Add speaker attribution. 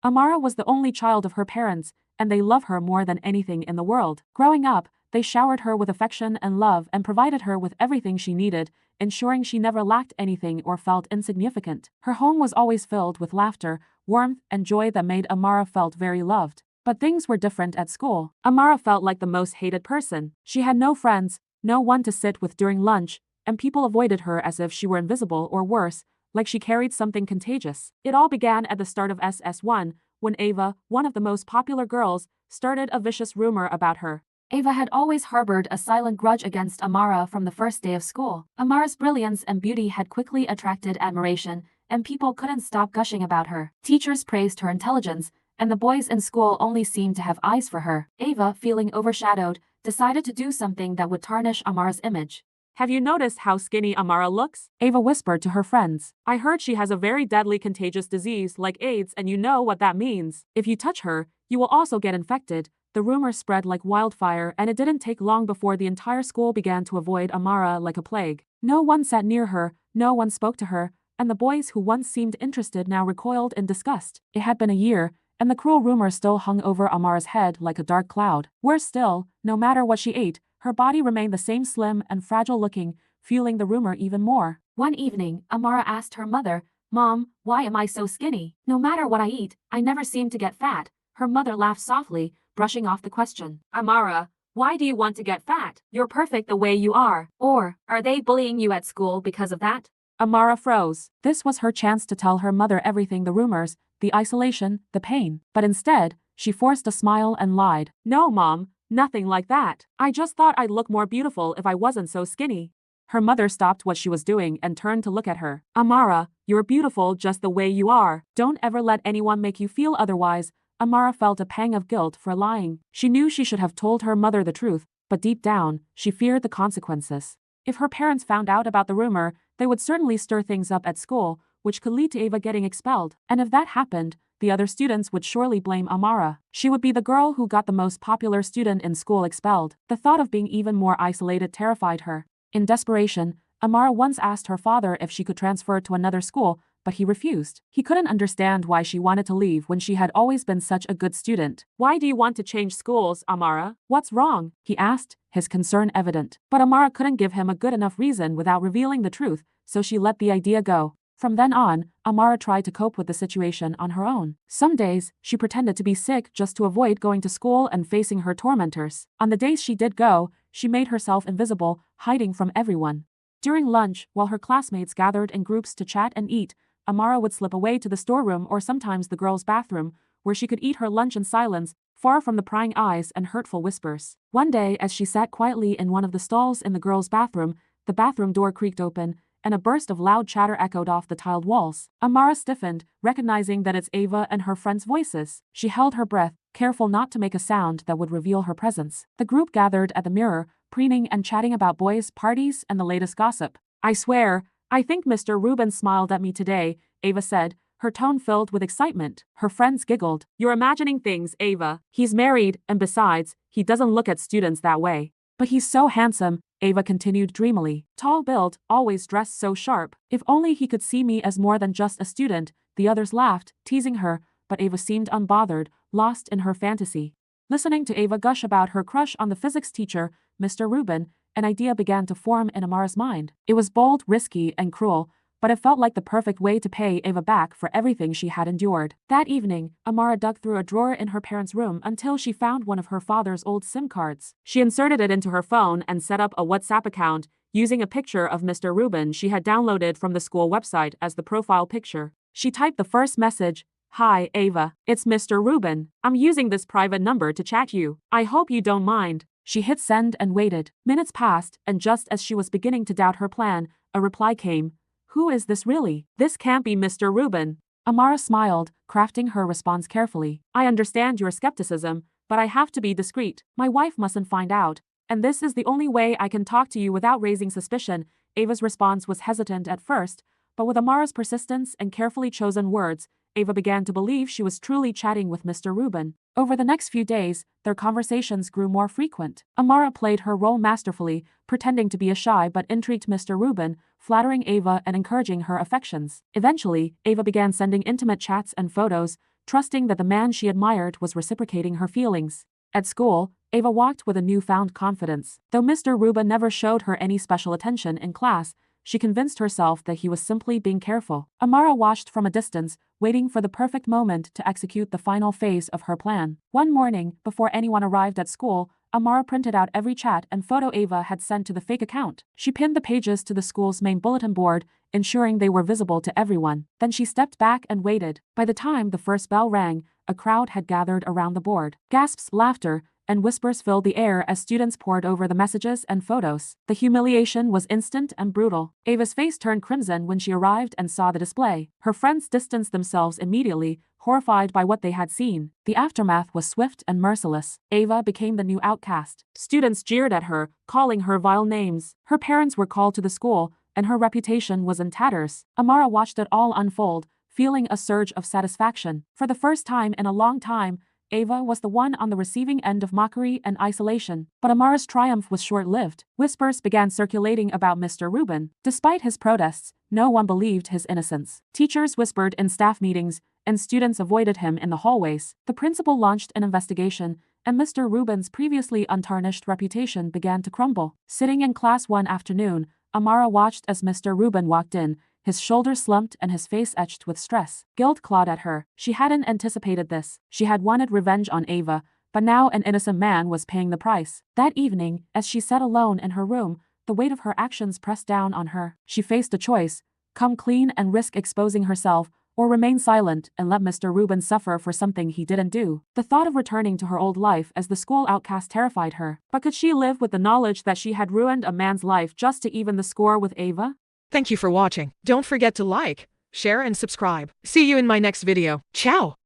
Speaker 1: Amara was the only child of her parents, and they love her more than anything in the world. Growing up, they showered her with affection and love and provided her with everything she needed, ensuring she never lacked anything or felt insignificant. Her home was always filled with laughter, warmth, and joy that made Amara felt very loved. But things were different at school. Amara felt like the most hated person. She had no friends, no one to sit with during lunch, and people avoided her as if she were invisible or worse, like she carried something contagious. It all began at the start of SS1, when Ava, one of the most popular girls, started a vicious rumor about her. Ava had always harbored a silent grudge against Amara from the first day of school. Amara's brilliance and beauty had quickly attracted admiration, and people couldn't stop gushing about her. Teachers praised her intelligence, and the boys in school only seemed to have eyes for her. Ava, feeling overshadowed, decided to do something that would tarnish Amara's image. "Have you noticed how skinny Amara looks?" Ava whispered to her friends. "I heard she has a very deadly contagious disease like AIDS, and you know what that means. If you touch her, you will also get infected." The rumor spread like wildfire, and it didn't take long before the entire school began to avoid Amara like a plague. No one sat near her, no one spoke to her, and the boys who once seemed interested now recoiled in disgust. It had been a year, and the cruel rumor still hung over Amara's head like a dark cloud. Worse still, no matter what she ate, her body remained the same slim and fragile looking, fueling the rumor even more. One evening, Amara asked her mother, "Mom, why am I so skinny? No matter what I eat, I never seem to get fat." Her mother laughed softly, brushing off the question. "Amara, why do you want to get fat? You're perfect the way you are. Or, are they bullying you at school because of that?" Amara froze. This was her chance to tell her mother everything: the rumors, the isolation, the pain. But instead, she forced a smile and lied. "No, Mom, nothing like that. I just thought I'd look more beautiful if I wasn't so skinny." Her mother stopped what she was doing and turned to look at her. "Amara, you're beautiful just the way you are. Don't ever let anyone make you feel otherwise." Amara felt a pang of guilt for lying. She knew she should have told her mother the truth, but deep down, she feared the consequences. If her parents found out about the rumor, they would certainly stir things up at school, which could lead to Ava getting expelled. And if that happened, the other students would surely blame Amara. She would be the girl who got the most popular student in school expelled. The thought of being even more isolated terrified her. In desperation, Amara once asked her father if she could transfer to another school, but he refused. He couldn't understand why she wanted to leave when she had always been such a good student. "Why do you want to change schools, Amara? What's wrong?" he asked, his concern evident. But Amara couldn't give him a good enough reason without revealing the truth, so she let the idea go. From then on, Amara tried to cope with the situation on her own. Some days, she pretended to be sick just to avoid going to school and facing her tormentors. On the days she did go, she made herself invisible, hiding from everyone. During lunch, while her classmates gathered in groups to chat and eat, Amara would slip away to the storeroom or sometimes the girls' bathroom, where she could eat her lunch in silence, far from the prying eyes and hurtful whispers. One day, as she sat quietly in one of the stalls in the girls' bathroom, the bathroom door creaked open, and a burst of loud chatter echoed off the tiled walls. Amara stiffened, recognizing that it's Ava and her friends' voices. She held her breath, careful not to make a sound that would reveal her presence. The group gathered at the mirror, preening and chatting about boys' parties and the latest gossip. "I swear, I think Mr. Rubin smiled at me today," Ava said, her tone filled with excitement. Her friends giggled. "You're imagining things, Ava. He's married, and besides, he doesn't look at students that way." "But he's so handsome," Ava continued dreamily. "Tall-built, always dressed so sharp. If only he could see me as more than just a student." The others laughed, teasing her, but Ava seemed unbothered, lost in her fantasy. Listening to Ava gush about her crush on the physics teacher, Mr. Rubin, an idea began to form in Amara's mind. It was bold, risky, and cruel, but it felt like the perfect way to pay Ava back for everything she had endured. That evening, Amara dug through a drawer in her parents' room until she found one of her father's old SIM cards. She inserted it into her phone and set up a WhatsApp account, using a picture of Mr. Rubin she had downloaded from the school website as the profile picture. She typed the first message: "Hi, Ava. It's Mr. Rubin. I'm using this private number to chat you. I hope you don't mind." She hit send and waited. Minutes passed, and just as she was beginning to doubt her plan, a reply came. "Who is this really? This can't be Mr. Rubin." Amara smiled, crafting her response carefully. "I understand your skepticism, but I have to be discreet. My wife mustn't find out, and this is the only way I can talk to you without raising suspicion." Ava's response was hesitant at first, but with Amara's persistence and carefully chosen words, Ava began to believe she was truly chatting with Mr. Rubin. Over the next few days, their conversations grew more frequent. Amara played her role masterfully, pretending to be a shy but intrigued Mr. Rubin, flattering Ava and encouraging her affections. Eventually, Ava began sending intimate chats and photos, trusting that the man she admired was reciprocating her feelings. At school, Ava walked with a newfound confidence. Though Mr. Rubin never showed her any special attention in class, she convinced herself that he was simply being careful. Amara watched from a distance, waiting for the perfect moment to execute the final phase of her plan. One morning, before anyone arrived at school, Amara printed out every chat and photo Ava had sent to the fake account. She pinned the pages to the school's main bulletin board, ensuring they were visible to everyone. Then she stepped back and waited. By the time the first bell rang, a crowd had gathered around the board. Gasps, laughter, and whispers filled the air as students pored over the messages and photos. The humiliation was instant and brutal. Ava's face turned crimson when she arrived and saw the display. Her friends distanced themselves immediately, horrified by what they had seen. The aftermath was swift and merciless. Ava became the new outcast. Students jeered at her, calling her vile names. Her parents were called to the school, and her reputation was in tatters. Amara watched it all unfold, feeling a surge of satisfaction. For the first time in a long time, Ava was the one on the receiving end of mockery and isolation. But Amara's triumph was short-lived. Whispers began circulating about Mr. Rubin. Despite his protests, no one believed his innocence. Teachers whispered in staff meetings, and students avoided him in the hallways. The principal launched an investigation, and Mr. Rubin's previously untarnished reputation began to crumble. Sitting in class one afternoon, Amara watched as Mr. Rubin walked in, his shoulders slumped and his face etched with stress. Guilt clawed at her. She hadn't anticipated this. She had wanted revenge on Ava, but now an innocent man was paying the price. That evening, as she sat alone in her room, the weight of her actions pressed down on her. She faced a choice: come clean and risk exposing herself, or remain silent and let Mr. Rubin suffer for something he didn't do. The thought of returning to her old life as the school outcast terrified her. But could she live with the knowledge that she had ruined a man's life just to even the score with Ava?
Speaker 2: Thank you for watching. Don't forget to like, share and subscribe. See you in my next video. Ciao!